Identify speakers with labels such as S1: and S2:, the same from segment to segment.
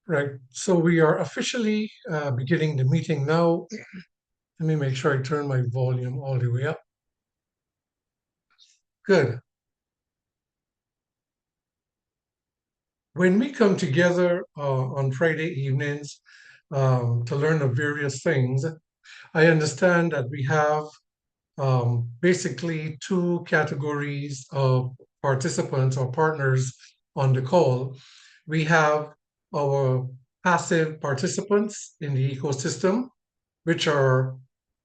S1: Right. So we are officially beginning the meeting now. Let me make sure I turn my volume all the way up. Good. When we come together on Friday evenings to learn of various things, I understand that we have basically two categories of participants or partners on the call. We have our passive participants in the ecosystem, which are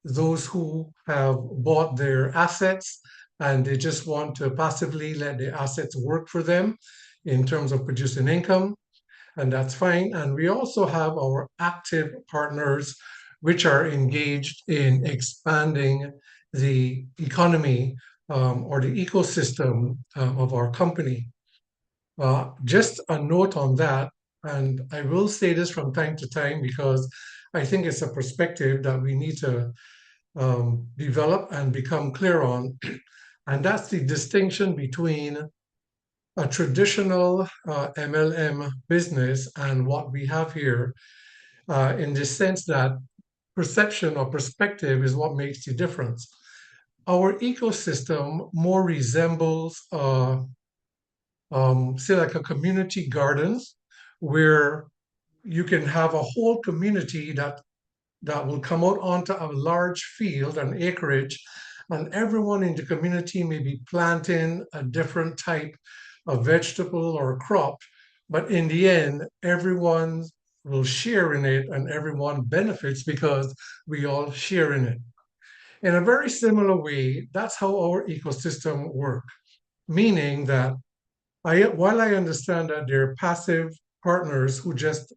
S1: those who have bought their assets and they just want to passively let the assets work for them in terms of producing income, and that's fine. And we also have our active partners, which are engaged in expanding the economy or the ecosystem of our company. Just a note on that, and I will say this from time to time because I think it's a perspective that we need to develop and become clear on. And that's the distinction between a traditional MLM business and what we have here, in the sense that perception or perspective is what makes the difference. Our ecosystem more resembles, say, like a community gardens, where you can have a whole community that will come out onto a large field and acreage, and everyone in the community may be planting a different type of vegetable or crop, but in the end, everyone will share in it and everyone benefits because we all share in it. In a very similar way, that's how our ecosystem work, meaning that while I understand that they're passive partners who just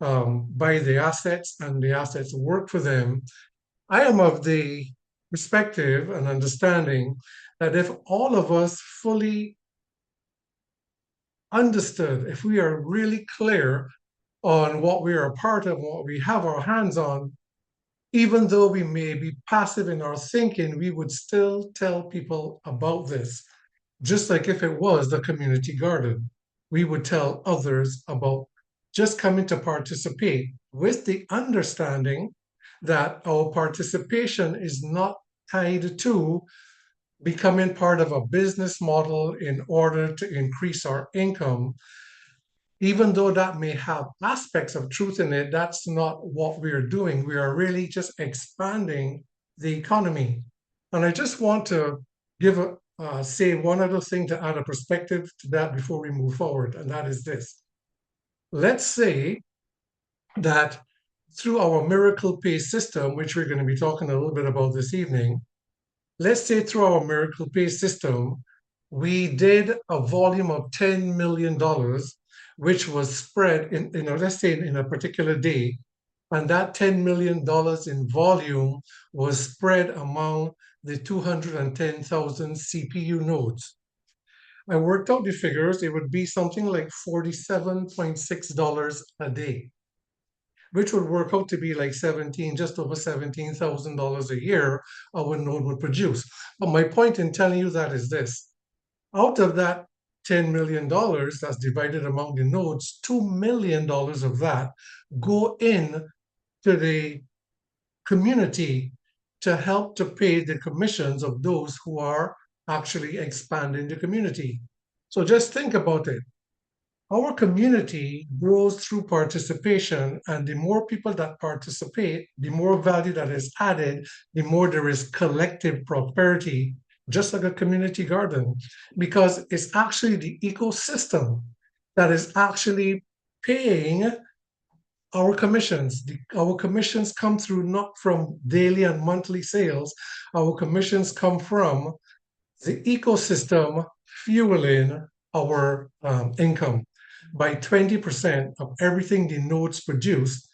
S1: buy the assets and the assets work for them, I am of the perspective and understanding that if all of us fully understood, if we are really clear on what we are a part of, what we have our hands on, even though we may be passive in our thinking, we would still tell people about this. Just like if it was the community garden, we would tell others about just coming to participate with the understanding that our participation is not tied to becoming part of a business model in order to increase our income. Even though that may have aspects of truth in it, that's not what we are doing. We are really just expanding the economy. And I just want to say one other thing to add a perspective to that before we move forward, and that is this. Let's say that through our miracle pay system, which we're going to be talking a little bit about this evening, let's say through our miracle pay system, we did a volume of $10 million, which was spread let's say in a particular day. And that $10 million in volume was spread among the 210,000 CPU nodes. I worked out the figures, it would be something like $47.6 a day, which would work out to be like just over $17,000 a year our node would produce. But my point in telling you that is this. Out of that $10 million that's divided among the nodes, $2 million of that go in to the community to help to pay the commissions of those who are actually expanding the community. So just think about it. Our community grows through participation, and the more people that participate, the more value that is added, the more there is collective prosperity, just like a community garden, because it's actually the ecosystem that is actually paying our commissions. Our commissions come through not from daily and monthly sales, our commissions come from the ecosystem fueling our income by 20% of everything the nodes produce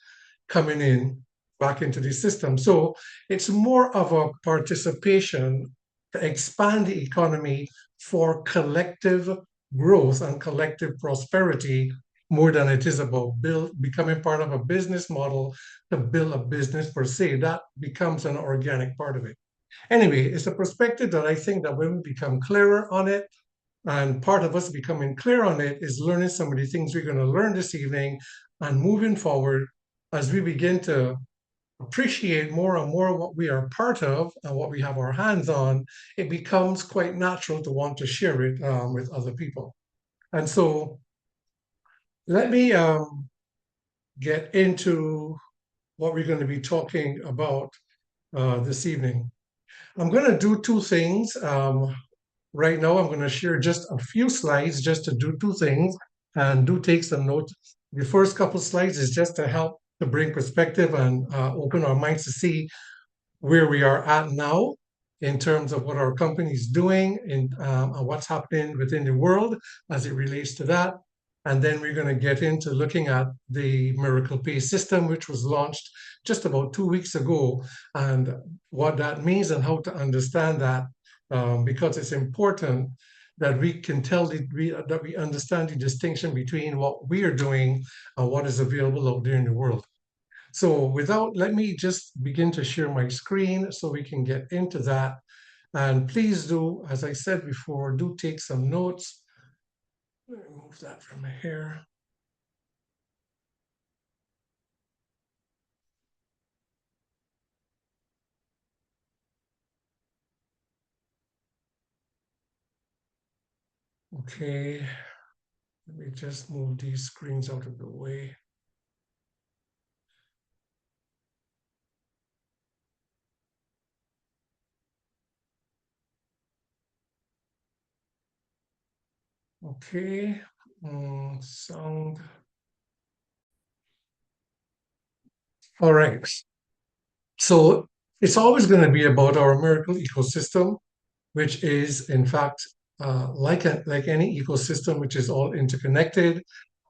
S1: coming in back into the system. So it's more of a participation to expand the economy for collective growth and collective prosperity more than it is about becoming part of a business model to build a business per se. That becomes an organic part of it. Anyway, it's a perspective that I think that when we become clearer on it, And part of us becoming clear on it is learning some of the things we're going to learn this evening and moving forward as we begin to appreciate more and more what we are part of and what we have our hands on, it becomes quite natural to want to share it with other people. And so let me get into what we're going to be talking about this evening. I'm going to do two things. Right now, I'm going to share just a few slides just to do two things and do take some notes. The first couple slides is just to help to bring perspective and open our minds to see where we are at now in terms of what our company is doing and what's happening within the world as it relates to that. And then we're going to get into looking at the Miracle Pay system, which was launched just about 2 weeks ago, and what that means and how to understand that, because it's important that we can tell that we understand the distinction between what we are doing and what is available out there in the world. So let me just begin to share my screen so we can get into that. And please do, as I said before, do take some notes. Let me move that from here. Okay, let me just move these screens out of the way. Okay, sound. All right. So it's always going to be about our miracle ecosystem, which is in fact like any ecosystem, which is all interconnected.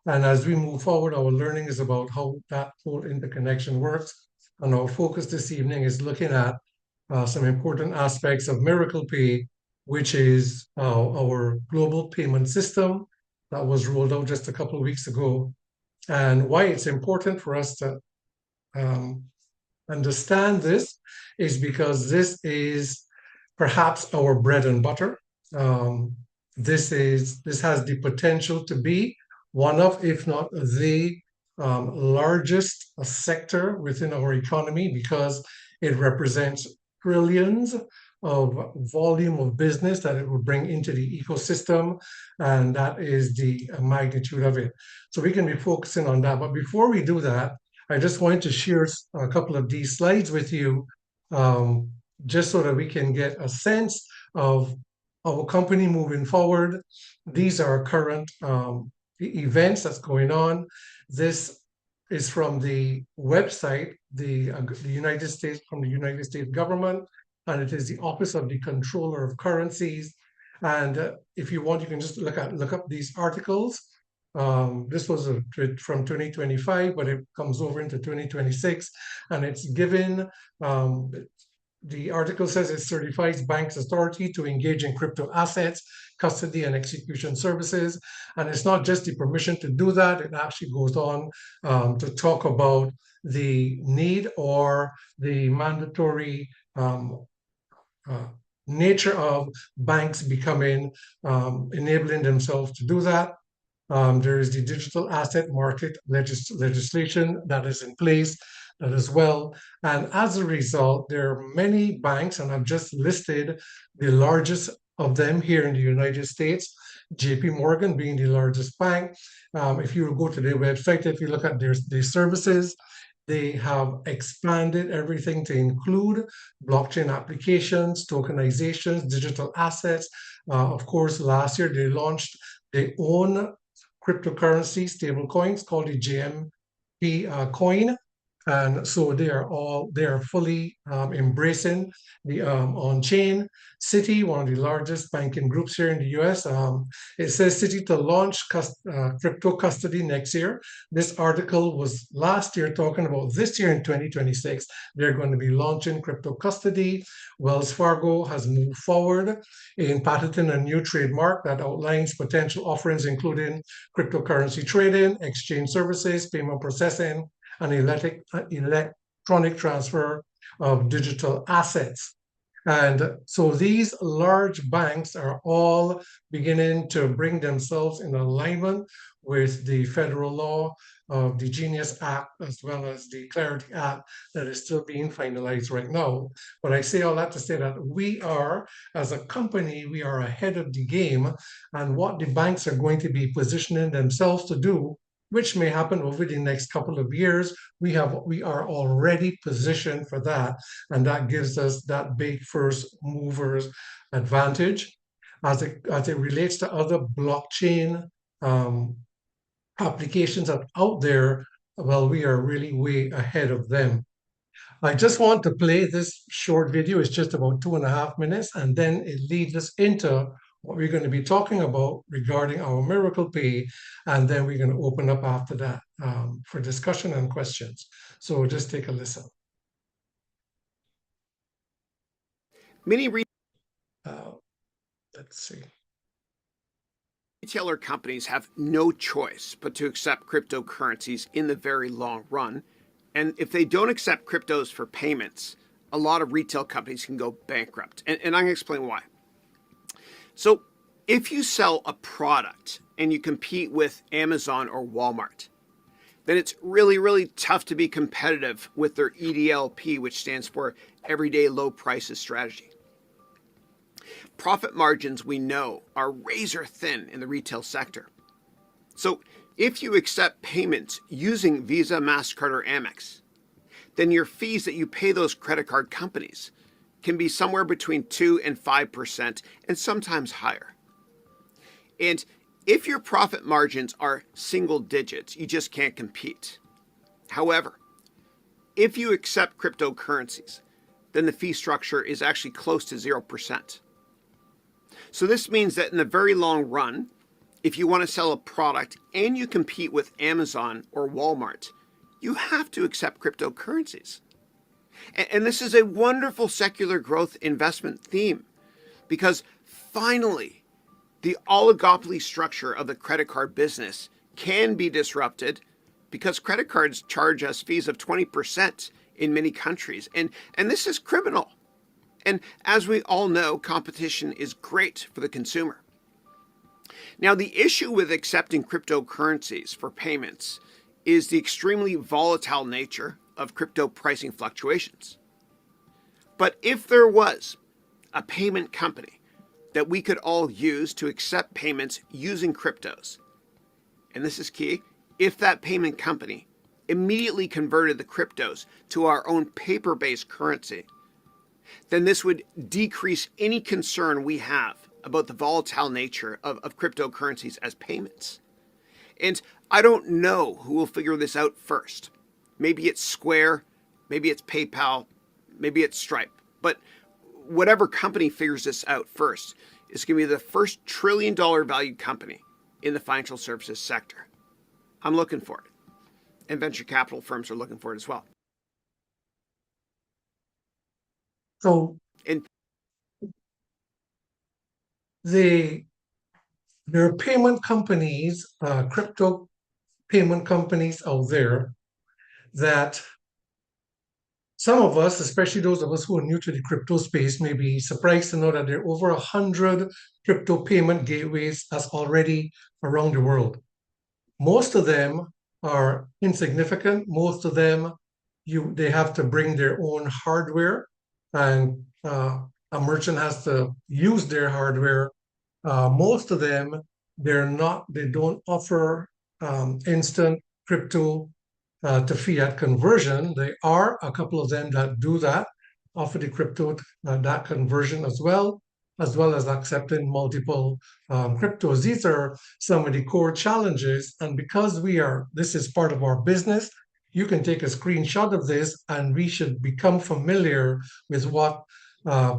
S1: And as we move forward, our learning is about how that whole interconnection works. And our focus this evening is looking at some important aspects of Miracle Pay, which is our global payment system that was rolled out just a couple of weeks ago, and why it's important for us to um, understand this is because this is perhaps our bread and butter. Um, this has the potential to be one of, if not the largest sector within our economy because it represents trillions of volume of business that it would bring into the ecosystem, and that is the magnitude of it. So we can be focusing on that. But before we do that, I just wanted to share a couple of these slides with you, um, just so that we can get a sense of our company moving forward. These are current events that's going on. This is from the website, the United States, from the United States government, and it is the Office of the Controller of Currencies. And if you want, you can just look up these articles. This was from 2025, but it comes over into 2026, and it's given the article says it certifies banks' authority to engage in crypto assets, custody, and execution services. And it's not just the permission to do that, it actually goes on to talk about the need or the mandatory uh, nature of banks becoming enabling themselves to do that. There is the digital asset market legislation that is in place that as well. And as a result, there are many banks, and I've just listed the largest of them here in the United States, JP Morgan being the largest bank. If you go to their website, if you look at their services, they have expanded everything to include blockchain applications, tokenizations, digital assets. Of course, last year they launched their own cryptocurrency stable coins called the JMP coin. And so they are fully embracing the on-chain. Citi, one of the largest banking groups here in the US, it says Citi to launch crypto custody next year. This article was last year talking about this year in 2026. They're going to be launching crypto custody. Wells Fargo has moved forward in patenting a new trademark that outlines potential offerings, including cryptocurrency trading, exchange services, payment processing, and electronic transfer of digital assets. And so these large banks are all beginning to bring themselves in alignment with the federal law of the Genius Act as well as the Clarity Act that is still being finalized right now. But I say all that to say that we are, as a company, we are ahead of the game, and what the banks are going to be positioning themselves to do, which may happen over the next couple of years, we are already positioned for that, and that gives us that big first movers advantage as it relates to other blockchain um, applications that are out there. Well, we are really way ahead of them. I just want to play this short video. It's just about 2.5 minutes, and then it leads us into what we're going to be talking about regarding our Miracle Pay, and then we're going to open up after that for discussion and questions. So just take a listen.
S2: Many
S1: Uh, let's see.
S2: retailer companies have no choice but to accept cryptocurrencies in the very long run. And if they don't accept cryptos for payments, a lot of retail companies can go bankrupt. And I'm going to explain why. So, if you sell a product and you compete with Amazon or Walmart, then it's really, really tough to be competitive with their EDLP, which stands for Everyday Low Prices Strategy. Profit margins, we know, are razor thin in the retail sector. So if you accept payments using Visa, MasterCard, or Amex, then your fees that you pay those credit card companies can be somewhere between 2 and 5% and sometimes higher. And if your profit margins are single digits, you just can't compete. However, if you accept cryptocurrencies, then the fee structure is actually close to 0%. So this means that in the very long run, if you want to sell a product and you compete with Amazon or Walmart, you have to accept cryptocurrencies. And this is a wonderful secular growth investment theme because finally, the oligopoly structure of the credit card business can be disrupted because credit cards charge us fees of 20% in many countries. And this is criminal. And as we all know, competition is great for the consumer. Now, the issue with accepting cryptocurrencies for payments is the extremely volatile nature of crypto pricing fluctuations. But if there was a payment company that we could all use to accept payments using cryptos, and this is key, if that payment company immediately converted the cryptos to our own paper-based currency, then this would decrease any concern we have about the volatile nature of cryptocurrencies as payments. And I don't know who will figure this out first. Maybe it's Square, maybe it's PayPal, maybe it's Stripe. But whatever company figures this out first is going to be the first $1 trillion valued company in the financial services sector. I'm looking for it. And venture capital firms are looking for it as well.
S1: So
S2: And
S1: there are payment companies, crypto payment companies out there that some of us, especially those of us who are new to the crypto space, may be surprised to know that there are over 100 crypto payment gateways that's already around the world. Most of them are insignificant. Most of them, they have to bring their own hardware, and a merchant has to use their hardware. Most of them, they don't offer instant crypto to fiat conversion. There are a couple of them that do that, offer the crypto that conversion as well as accepting multiple cryptos. These are some of the core challenges, and because this is part of our business, you can take a screenshot of this, and we should become familiar with what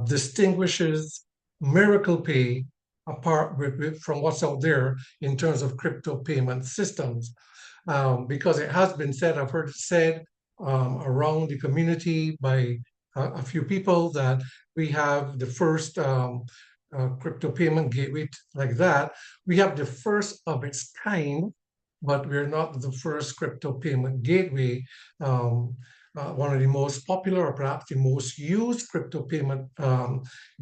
S1: distinguishes Miracle Pay apart from what's out there in terms of crypto payment systems. Because it has been said, I've heard it said around the community by a few people that we have the first crypto payment gateway like that. We have the first of its kind, but we're not the first crypto payment gateway. one of the most popular or perhaps the most used crypto payment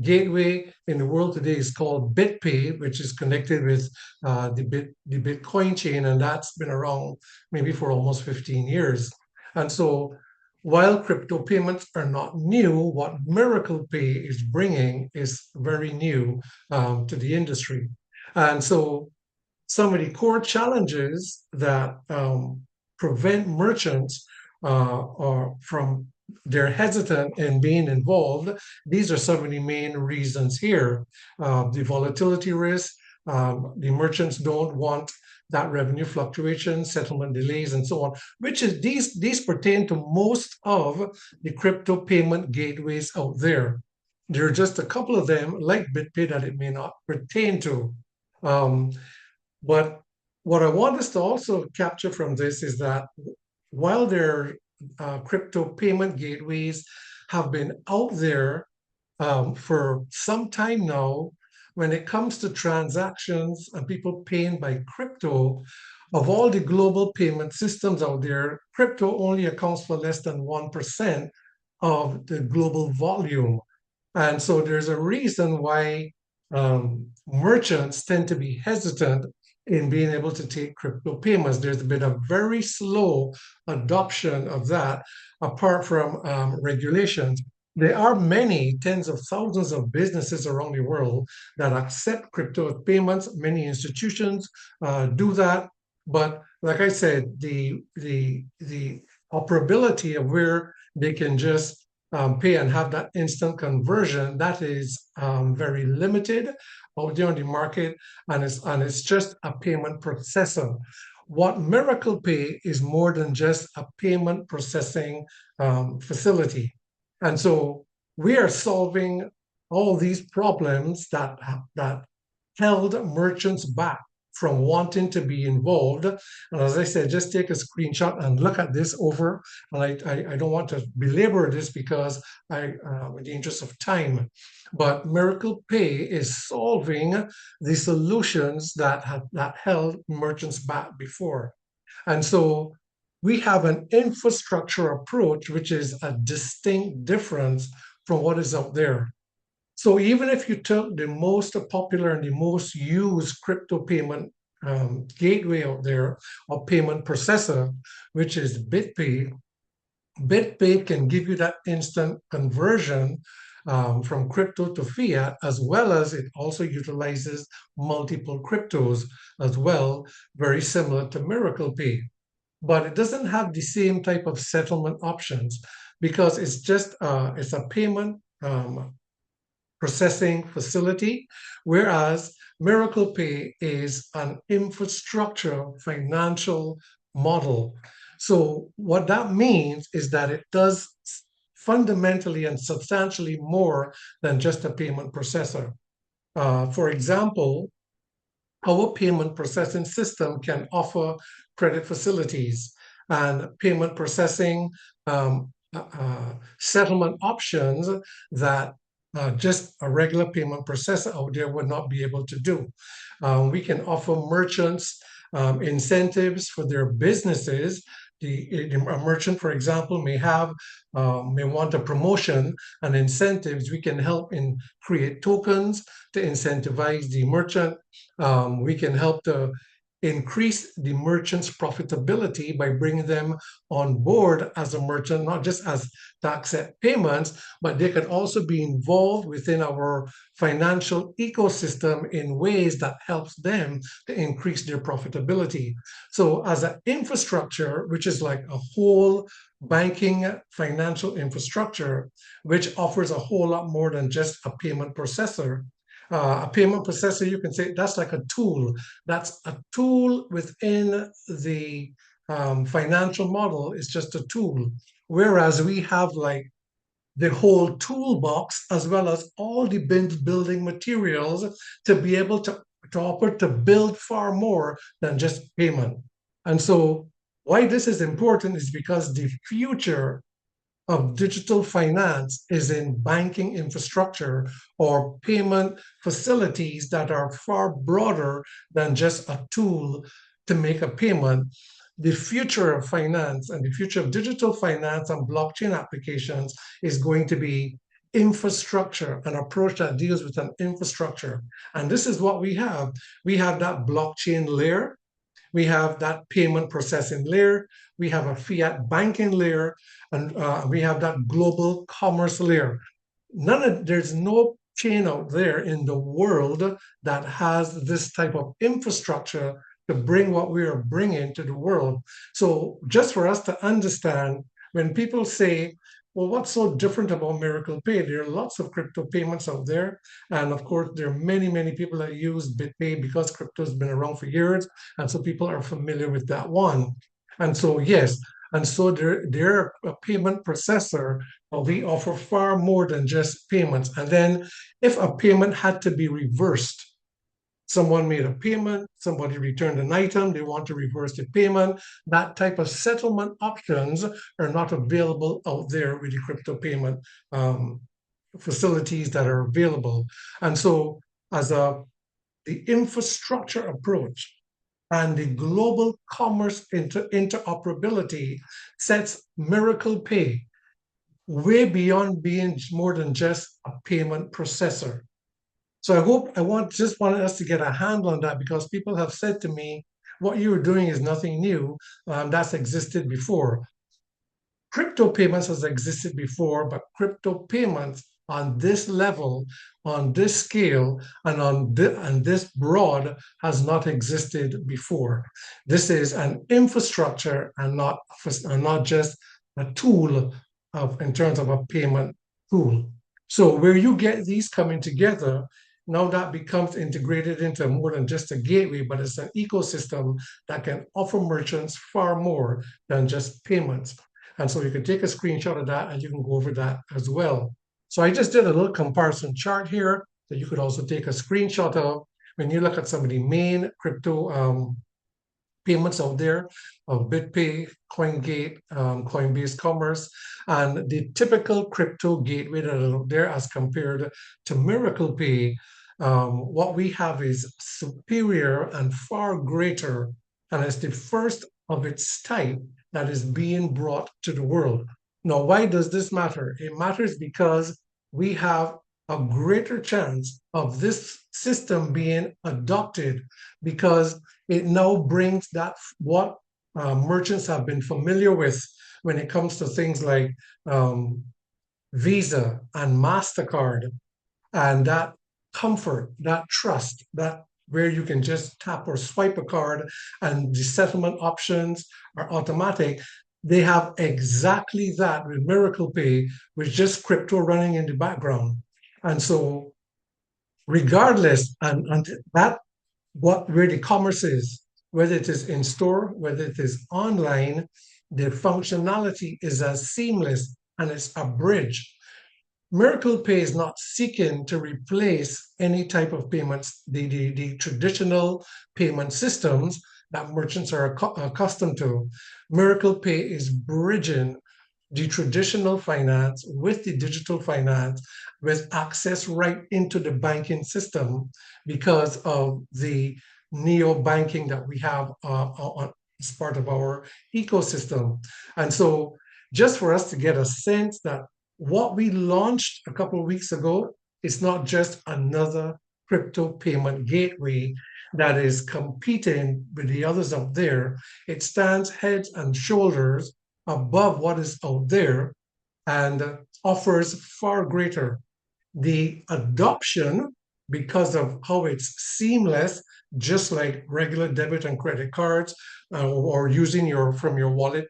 S1: gateway in the world today is called BitPay, which is connected with the Bitcoin chain, and that's been around maybe for almost 15 years. And so, while crypto payments are not new, what Miracle Pay is bringing is very new to the industry. And so, some of the core challenges that prevent merchants or from they're hesitant in being involved. These are some of the main reasons here. The volatility risk, the merchants don't want that revenue fluctuation, settlement delays, and so on, which is these pertain to most of the crypto payment gateways out there. There are just a couple of them, like BitPay, that it may not pertain to. Um, but what I want us to also capture from this is that while their crypto payment gateways have been out there for some time now, when it comes to transactions and people paying by crypto, of all the global payment systems out there, crypto only accounts for less than 1% of the global volume. And so there's a reason why merchants tend to be hesitant in being able to take crypto payments. There's been a very slow adoption of that, apart from regulations. There are many tens of thousands of businesses around the world that accept crypto payments. Many institutions do that, but like I said, the operability of where they can just pay and have that instant conversion, that is very limited out there on the market, and it's just a payment processor. What Miracle Pay is more than just a payment processing facility, and so we are solving all these problems that held merchants back from wanting to be involved. And as I said, just take a screenshot and look at this over. And I don't want to belabor this because in the interest of time. But Miracle Pay is solving the solutions that held merchants back before. And so we have an infrastructure approach, which is a distinct difference from what is out there. So even if you took the most popular and the most used crypto payment gateway out there or payment processor, which is BitPay, BitPay can give you that instant conversion from crypto to fiat, as well as it also utilizes multiple cryptos as well, very similar to Miracle Pay. But it doesn't have the same type of settlement options because it's a payment processing facility, whereas Miracle Pay is an infrastructure financial model. So, what that means is that it does fundamentally and substantially more than just a payment processor. For example, our payment processing system can offer credit facilities and payment processing settlement options that just a regular payment processor out there would not be able to do. We can offer merchants incentives for their businesses. A merchant, for example, may want a promotion and incentives. We can help in create tokens to incentivize the merchant. We can help to increase the merchant's profitability by bringing them on board as a merchant, not just as tax payments, but they can also be involved within our financial ecosystem in ways that helps them to increase their profitability. So as an infrastructure, which is like a whole banking financial infrastructure, which offers a whole lot more than just a payment processor. A payment processor, you can say that's like a tool. That's a tool within the financial model. It's just a tool. Whereas we have like the whole toolbox as well as all the building materials to be able to offer to build far more than just payment. And so why this is important is because the future of digital finance is in banking infrastructure or payment facilities that are far broader than just a tool to make a payment. the future of finance and the future of digital finance and blockchain applications is going to be infrastructure, an approach that deals with an infrastructure. And this is what we have. We have that blockchain layer, we have that payment processing layer, we have a fiat banking layer, and we have that global commerce layer. There's no chain out there in the world that has this type of infrastructure to bring what we are bringing to the world. So just for us to understand, when people say, well, what's so different about Miracle Pay? There are lots of crypto payments out there. And of course, there are many, many people that use BitPay because crypto has been around for years. And so people are familiar with that one. And so, yes, and so they're a payment processor. We offer far more than just payments. And then if a payment had to be reversed, someone made a payment, somebody returned an item, they want to reverse the payment, that type of settlement options are not available out there with the crypto payment facilities that are available. And so as the infrastructure approach and the global commerce interoperability sets Miracle Pay way beyond being more than just a payment processor. So just wanted us to get a handle on that because people have said to me, what you're doing is nothing new. That's existed before. Crypto payments has existed before, but crypto payments on this level, on this scale, and and this broad has not existed before. This is an infrastructure and not just a tool in terms of a payment tool. So where you get these coming together, now that becomes integrated into more than just a gateway, but it's an ecosystem that can offer merchants far more than just payments. And so you can take a screenshot of that and you can go over that as well. So I just did a little comparison chart here that you could also take a screenshot of when you look at some of the main crypto payments out there of BitPay, CoinGate, Coinbase Commerce, and the typical crypto gateway that are out there as compared to Miracle Pay. What we have is superior and far greater, and it's the first of its type that is being brought to the world. Now, why does this matter? It matters because we have a greater chance of this system being adopted because it now brings that what merchants have been familiar with when it comes to things like Visa and MasterCard and that comfort, that trust, that where you can just tap or swipe a card and the settlement options are automatic. They have exactly that with Miracle Pay, with just crypto running in the background. And so, regardless, and that what where the commerce is, whether it is in store, whether it is online, the functionality is as seamless and it's a bridge. Miracle Pay is not seeking to replace any type of payments, the traditional payment systems that merchants are accustomed to. Miracle Pay is bridging the traditional finance with the digital finance with access right into the banking system because of the neo banking that we have as part of our ecosystem. And so, just for us to get a sense that what we launched a couple of weeks ago is not just another crypto payment gateway that is competing with the others out there. It stands heads and shoulders above what is out there and offers far greater. The adoption, because of how it's seamless, just like regular debit and credit cards, or using from your wallet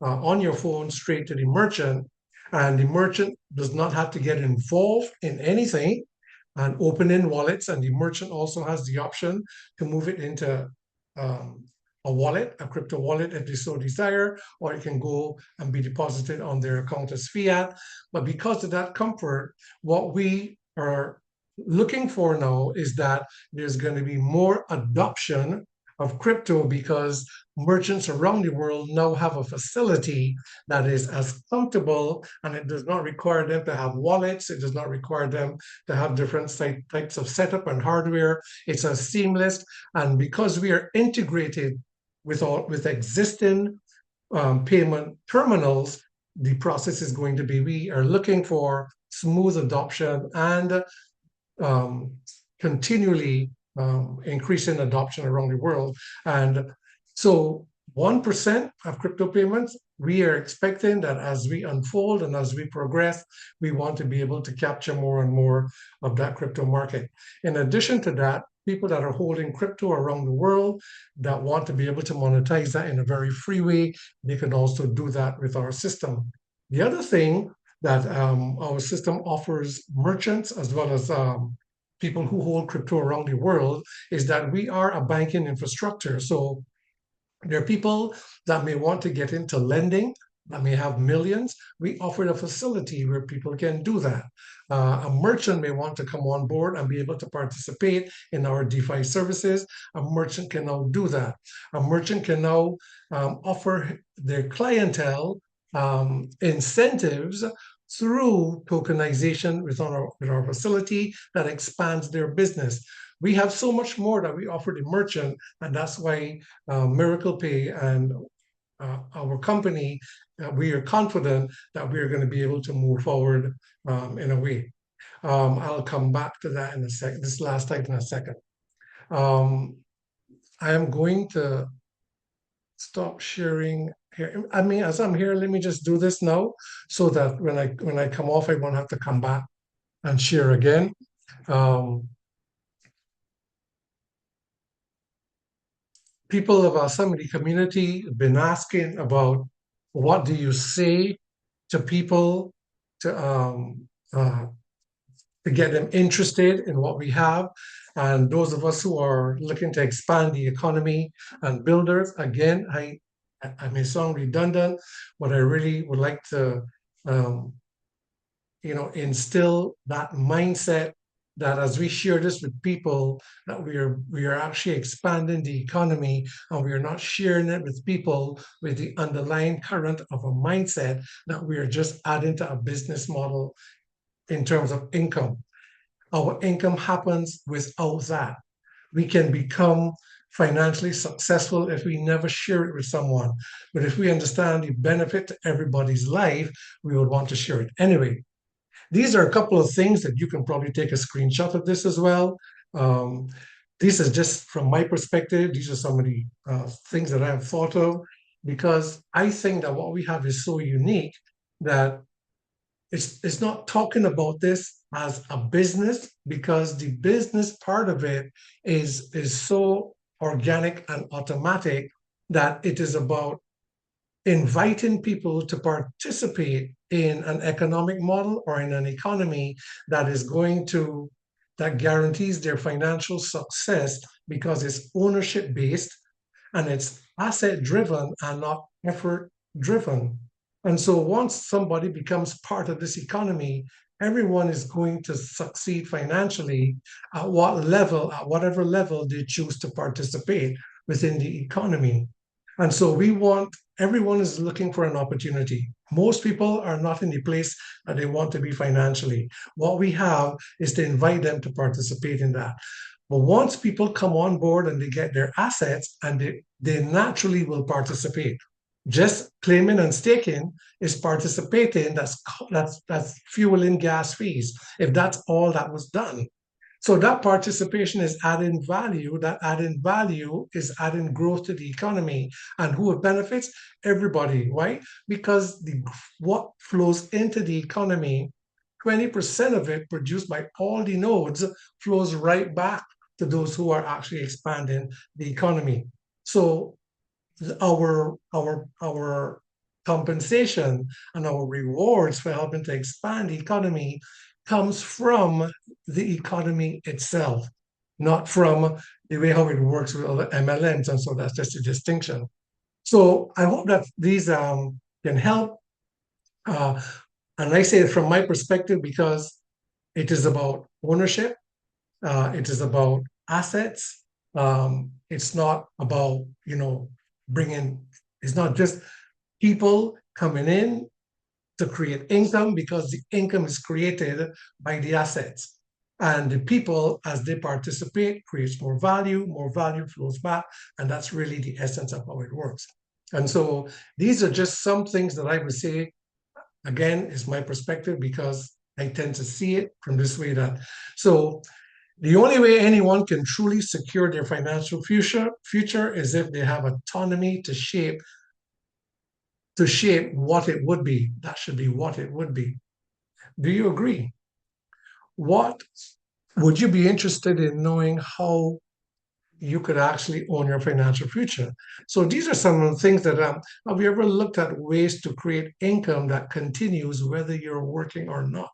S1: on your phone straight to the merchant, and the merchant does not have to get involved in anything and open in wallets. And the merchant also has the option to move it into a wallet, a crypto wallet if they so desire, or it can go and be deposited on their account as fiat. But because of that comfort, what we are looking for now is that there's going to be more adoption of crypto because merchants around the world now have a facility that is as comfortable and it does not require them to have wallets. It does not require them to have different types of setup and hardware. It's as seamless. And because we are integrated with existing payment terminals, the process is going to be we are looking for smooth adoption and um, continually increasing adoption around the world. And so 1% of crypto payments, we are expecting that as we unfold and as we progress, we want to be able to capture more and more of that crypto market. In addition to that, people that are holding crypto around the world that want to be able to monetize that in a very free way, they can also do that with our system. The other thing that our system offers merchants as well as people who hold crypto around the world is that we are a banking infrastructure. So there are people that may want to get into lending that may have millions. We offer a facility where people can do that. A merchant may want to come on board and be able to participate in our DeFi services. A merchant can now do that. A merchant can now offer their clientele incentives through tokenization with our facility that expands their business. We have so much more that we offer the merchant, and that's why Miracle Pay and our company, we are confident that we are going to be able to move forward in a way. I'll come back to that in a second, this last slide in a second. Um, I am going to stop sharing here. I mean, as I'm here, let me just do this now so that when I come off, I won't have to come back and share again. Um, People of our Summit community have been asking about what do you say to people to to get them interested in what we have. And those of us who are looking to expand the economy and builders, again, I may sound redundant, but I really would like to um, instill that mindset that as we share this with people, that we are actually expanding the economy, and we are not sharing it with people with the underlying current of a mindset that we are just adding to a business model in terms of income. Our income happens without that. We can become financially successful if we never share it with someone. But if we understand the benefit to everybody's life, we would want to share it anyway. These are a couple of things that you can probably take a screenshot of this as well. Um, this is just from my perspective. These are some of the things that I have thought of because I think that what we have is so unique that it's not talking about this as a business because the business part of it is so organic and automatic that it is about inviting people to participate in an economic model or in an economy that is going to that guarantees their financial success because it's ownership based and it's asset driven and not effort driven. And so once somebody becomes part of this economy, everyone is going to succeed financially at what level, at whatever level they choose to participate within the economy. And so we want everyone is looking for an opportunity. Most people are not in the place that they want to be financially. What we have is to invite them to participate in that. But once people come on board and they get their assets and they naturally will participate. Just claiming and staking is participating, that's fueling gas fees, if that's all that was done. So that participation is adding value. That adding value is adding growth to the economy. And who benefits? Everybody. Why? Because what flows into the economy, 20% of it produced by all the nodes flows right back to those who are actually expanding the economy. So our compensation and our rewards for helping to expand the economy comes from the economy itself, not from the way how it works with other MLMs. And so that's just a distinction. So I hope that these can help. Uh, and I say it from my perspective because it is about ownership. It is about assets. It's not about, bringing, it's not just people coming in to create income because the income is created by the assets. And the people, as they participate, creates more value flows back. And that's really the essence of how it works. And so these are just some things that I would say, again, is my perspective because I tend to see it from this way that. So the only way anyone can truly secure their financial future is if they have autonomy to shape what it would be. That should be what it would be. Do you agree? What would you be interested in knowing how you could actually own your financial future? So these are some of the things that have you ever looked at ways to create income that continues whether you're working or not?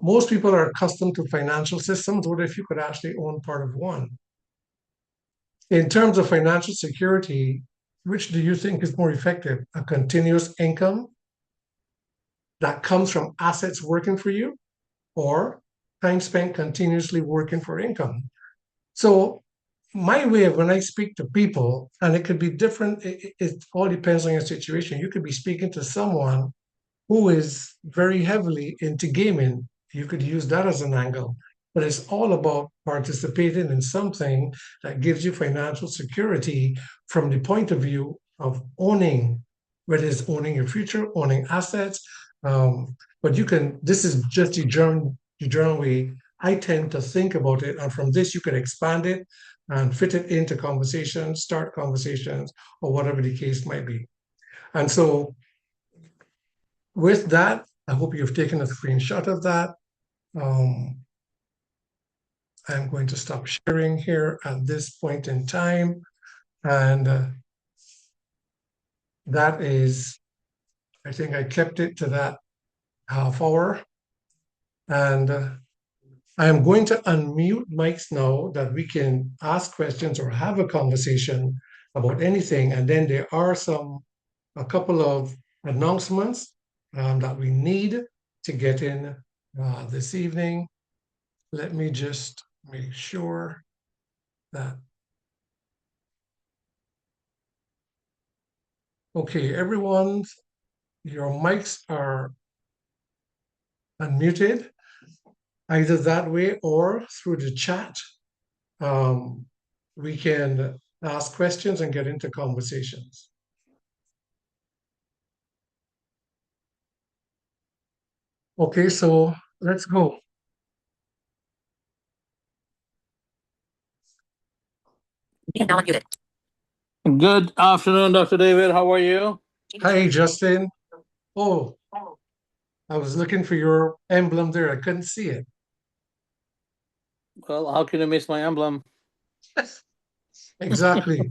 S1: Most people are accustomed to financial systems. What if you could actually own part of one? In terms of financial security, which do you think is more effective? A continuous income that comes from assets working for you, or time spent continuously working for income? So my way of when I speak to people, and it could be different, it all depends on your situation. You could be speaking to someone who is very heavily into gaming. You could use that as an angle, but it's all about participating in something that gives you financial security from the point of view of owning, whether it's owning your future, owning assets. But you can, this is just the general way I tend to think about it. And from this, you can expand it and fit it into conversations, start conversations, or whatever the case might be. And so with that, I hope you've taken a screenshot of that. Um, I'm going to stop sharing here at this point in time. And that is, I think I kept it to that half hour. And I am going to unmute mics now that we can ask questions or have a conversation about anything. And then there are a couple of announcements that we need to get in this evening. Let me just make sure that. Okay, everyone, your mics are unmuted, either that way or through the chat. Um, we can ask questions and get into conversations. Okay, so let's go.
S3: Now unmuted. Good afternoon, Dr. David. How are you?
S1: Hi, Justin. Oh, I was looking for your emblem there. I couldn't see it.
S3: Well, how can you miss my emblem?
S1: Exactly.